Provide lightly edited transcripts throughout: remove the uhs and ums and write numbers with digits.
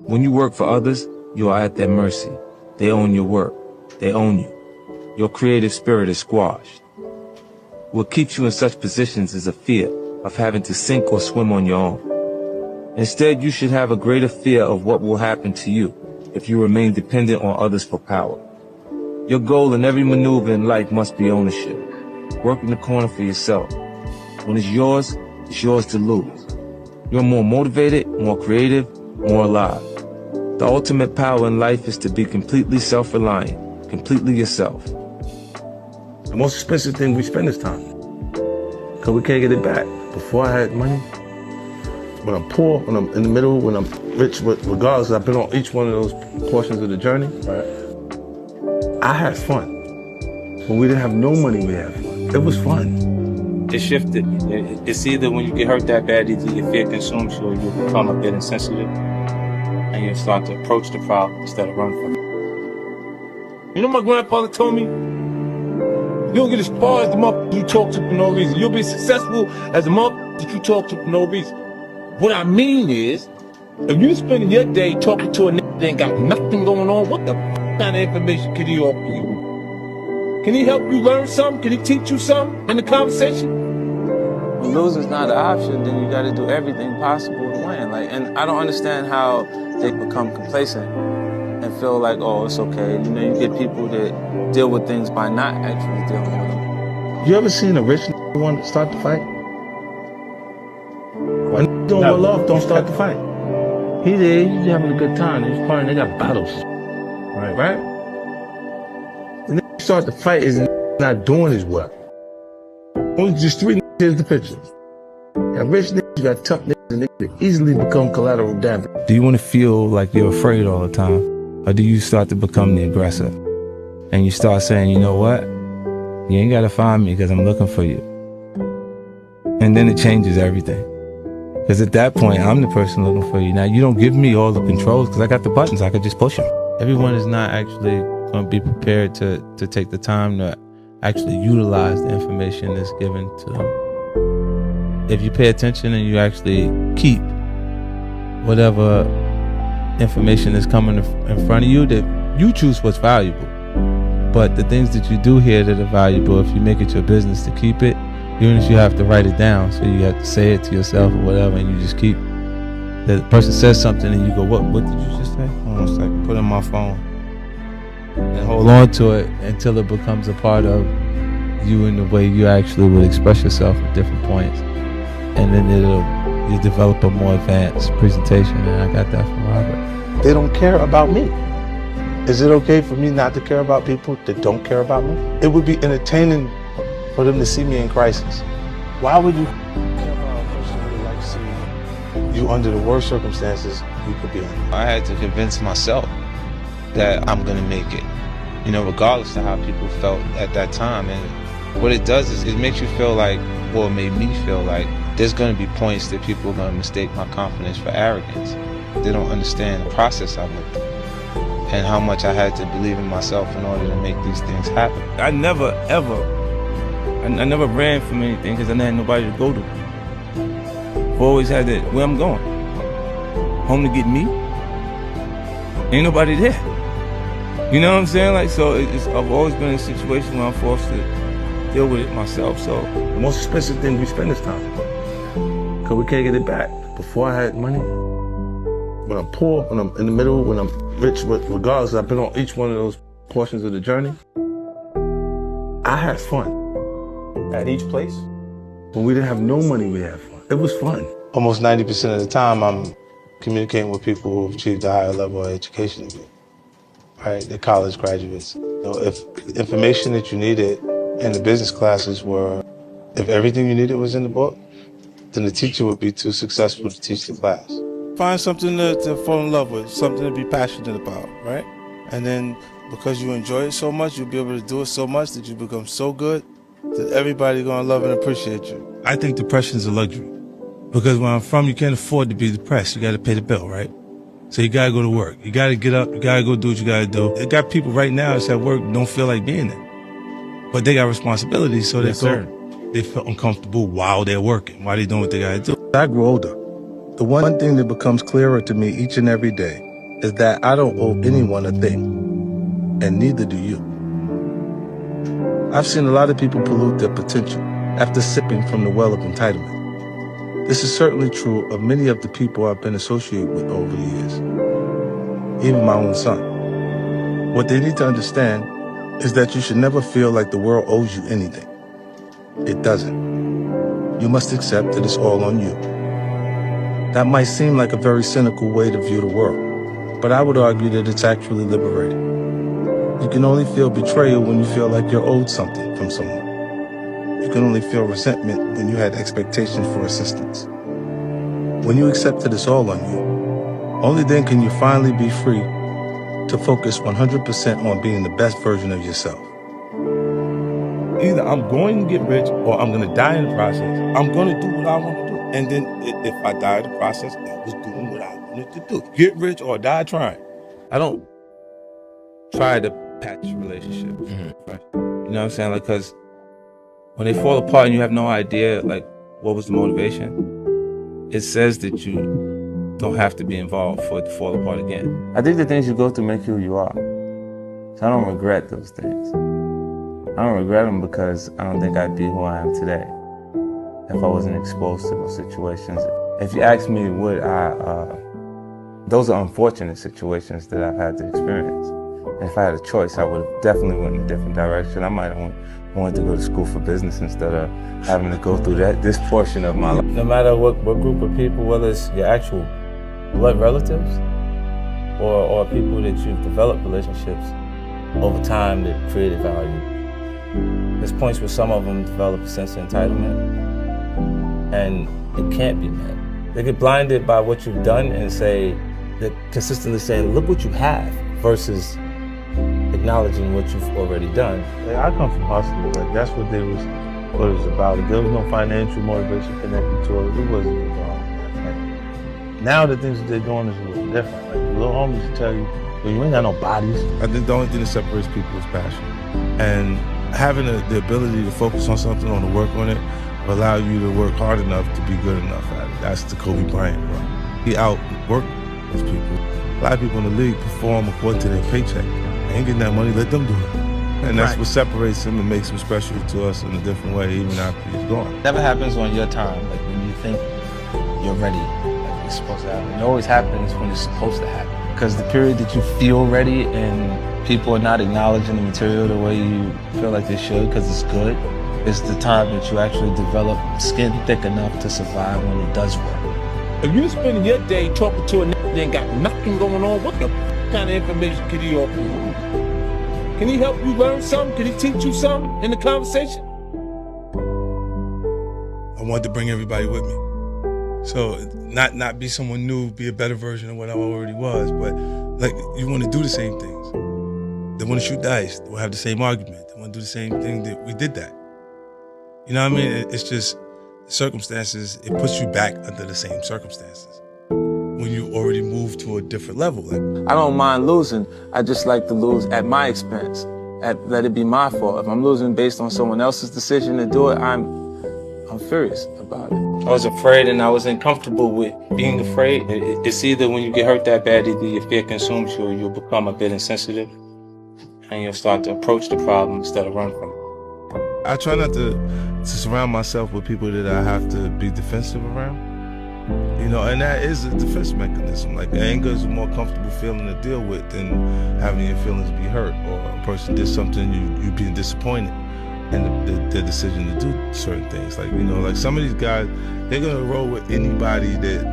When you work for others, you are at their mercy. They own your work. They own you. Your creative spirit is squashed. What keeps you in such positions is a fear of having to sink or swim on your own. Instead, you should have a greater fear of what will happen to you if you remain dependent on others for power. Your goal in every maneuver in life must be ownership. Work in the corner for yourself. When it's yours to lose. You're more motivated, more creative, more alive. The ultimate power in life is to be completely self-reliant, completely yourself. The most expensive thing we spend is time. Because we can't get it back. Before I had money, when I'm poor, when I'm in the middle, when I'm rich, regardless, I've been on each one of those portions of the journey. Right. I had fun. When we didn't have no money, we had fun. It was fun. It shifted. It's either when you get hurt that bad, either your fear consumes you or you become a bit insensitive and you start to approach the problem instead of run from it. You know, my grandfather told me, you don't get as far as the motherfucker you talk to for no reason. You'll be successful as the motherfucker that you talk to for no reason. What I mean is, if you spending your day talking to a nigga that ain't got nothing going on, what the kind of information can he offer you? Can he help you learn something? Can he teach you something in the conversation? When losing's not an option, then you gotta do everything possible to win. And I don't understand how they become complacent and feel like, oh, it's okay. You know, you get people that deal with things by not actually dealing with them. You ever seen a rich one start to fight? A doing well off don't start to fight. He there, he's having a good time. He's partying, they got bottles. Right? The nigga start to fight is not doing his work. Only just three niggas, here's the picture. You got rich niggas, you got tough niggas, and niggas that easily become collateral damage. Do you want to feel like you're afraid all the time? Or do you start to become the aggressor? And you start saying, you know what? You ain't gotta find me because I'm looking for you. And then it changes everything. Because at that point, I'm the person looking for you. Now, you don't give me all the controls because I got the buttons. I could just push them. Everyone is not actually going to be prepared to take the time to actually utilize the information that's given to them. If you pay attention and you actually keep whatever information is coming in front of you, that you choose what's valuable. But the things that you do hear that are valuable, if you make it your business to keep it, even if you have to write it down, so you have to say it to yourself or whatever, and you just keep, the person says something and you go, what did you just say? Almost like put it on my phone and hold on to it until it becomes a part of you in the way you actually would express yourself at different points. And then you develop a more advanced presentation, and I got that from Robert. They don't care about me. Is it okay for me not to care about people that don't care about me? It would be entertaining for them to see me in crisis. Why would you care about a person who would like to see you under the worst circumstances you could be in? I had to convince myself that I'm gonna make it, you know, regardless of how people felt at that time. And what it does is it makes you feel like, well, it made me feel like there's gonna be points that people are gonna mistake my confidence for arrogance. They don't understand the process I went through and how much I had to believe in myself in order to make these things happen. I never ran from anything because I didn't have nobody to go to. I've always had that, where I'm going. Home to get me? Ain't nobody there. You know what I'm saying? Like, so I've always been in a situation where I'm forced to deal with it myself, so. The most expensive thing we spend is time. Because we can't get it back. Before I had money, when I'm poor, when I'm in the middle, when I'm rich, regardless, I've been on each one of those portions of the journey. I had fun. At each place? When we didn't have no money, we had fun. It was fun. Almost 90% of the time, I'm communicating with people who've achieved a higher level of education than me, right? They're college graduates. You know, if the information that you needed in the business classes were, if everything you needed was in the book, then the teacher would be too successful to teach the class. Find something to fall in love with, something to be passionate about, right? And then because you enjoy it so much, you'll be able to do it so much that you become so good that everybody's gonna love and appreciate you. I think depression is a luxury. Because where I'm from, you can't afford to be depressed. You gotta pay the bill, right? So you gotta go to work. You gotta get up, you gotta go do what you gotta do. They got people right now that's at work don't feel like being there. But they got responsibilities, so they feel uncomfortable while they're working, while they're doing what they gotta do. I grew older. The one thing that becomes clearer to me each and every day is that I don't owe anyone a thing, and neither do you. I've seen a lot of people pollute their potential after sipping from the well of entitlement. This is certainly true of many of the people I've been associated with over the years, even my own son. What they need to understand is that you should never feel like the world owes you anything. It doesn't. You must accept that it's all on you. That might seem like a very cynical way to view the world, but I would argue that it's actually liberating. You can only feel betrayal when you feel like you're owed something from someone. You can only feel resentment when you had expectations for assistance. When you accept that it's all on you, only then can you finally be free to focus 100% on being the best version of yourself. Either I'm going to get rich or I'm going to die in the process. I'm going to do what I want to do. And then if I die in the process, I was doing what I wanted to do. Get rich or die trying. I don't try to patch relationships. Right? You know what I'm saying? Like, because when they fall apart and you have no idea, like, what was the motivation, it says that you don't have to be involved for it to fall apart again. I think the things you go through make you who you are. So I don't regret those things. I don't regret them because I don't think I'd be who I am today if I wasn't exposed to those situations. If you ask me, would I, those are unfortunate situations that I've had to experience. And if I had a choice, I would have definitely went in a different direction. I might have wanted to go to school for business instead of having to go through this portion of my life. No matter what group of people, whether it's your actual blood relatives or people that you've developed relationships over time that created value. There's points where some of them develop a sense of entitlement, and it can't be met. They get blinded by what you've done and they're consistently saying, look what you have, versus acknowledging what you've already done. I come from hustling, like that's what it was about. There was no financial motivation connected to it. It wasn't involved. Like, now the things that they're doing is a little different. Like the little homies tell you, you ain't got no bodies. I think the only thing that separates people is passion. And having the ability to focus on something, or to work on it, will allow you to work hard enough to be good enough at it. That's the Kobe Bryant, bro. He outworked those people. A lot of people in the league perform according to their paycheck. They ain't getting that money, let them do it. And that's what separates him and makes him special to us in a different way, even after he's gone. Never happens on your time, like when you think you're ready, like it's supposed to happen. It always happens when it's supposed to happen. Because the period that you feel ready and people are not acknowledging the material the way you feel like they should because it's good, is the time that you actually develop skin thick enough to survive when it does work. If you're spending your day talking to a nigga that ain't got nothing going on, what the kind of information can he offer you? Can he help you learn something? Can he teach you something in the conversation? I wanted to bring everybody with me. So not be someone new, be a better version of what I already was, but like you want to do the same things. They want to shoot dice, we'll have the same argument. They want to do the same thing that we did that. You know what I mean? It's just circumstances, it puts you back under the same circumstances when you already moved to a different level. Like, I don't mind losing. I just like to lose at my expense. Let it be my fault. If I'm losing based on someone else's decision to do it, I'm furious about it. I was afraid and I was uncomfortable with being afraid. It's either when you get hurt that bad, either your fear consumes you or you'll become a bit insensitive and you'll start to approach the problem instead of run from it. I try not to surround myself with people that I have to be defensive around. You know, and that is a defense mechanism. Like, anger is a more comfortable feeling to deal with than having your feelings be hurt, or a person did something, you being disappointed in the decision to do certain things. Like, you know, like some of these guys, they're gonna roll with anybody that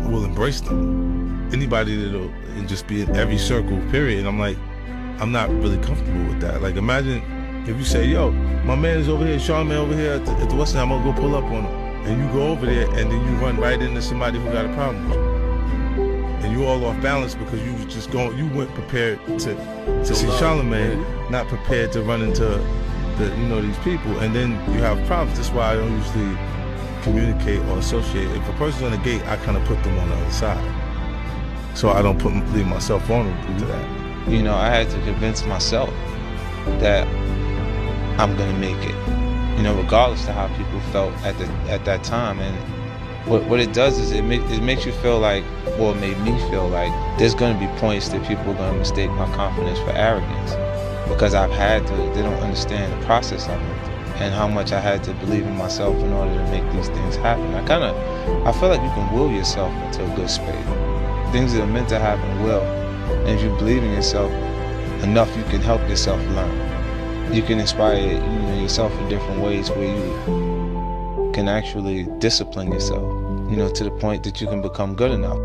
will embrace them. Anybody that'll just be in every circle, period. And I'm like, I'm not really comfortable with that. Like, imagine if you say, yo, my man is over here, Sean man over here at the West End, I'm gonna go pull up on him. And you go over there and then you run right into somebody who got a problem with you. And you all off balance because you was just going, you went prepared to see Charlamagne, not prepared to run into these people. And then you have problems. That's why I don't usually communicate or associate. If a person's on the gate, I kind of put them on the other side. So I don't leave myself vulnerable to that. You know, I had to convince myself that I'm gonna make it. You know, regardless of how people felt at that time. And what it does is it makes you feel like, well, it made me feel like there's going to be points that people are going to mistake my confidence for arrogance, because I've had to, they don't understand the process of it and how much I had to believe in myself in order to make these things happen. I feel like you can will yourself into a good space. Things that are meant to happen will. And if you believe in yourself enough, you can help yourself learn. You can inspire yourself in different ways where you can actually discipline yourself, to the point that you can become good enough.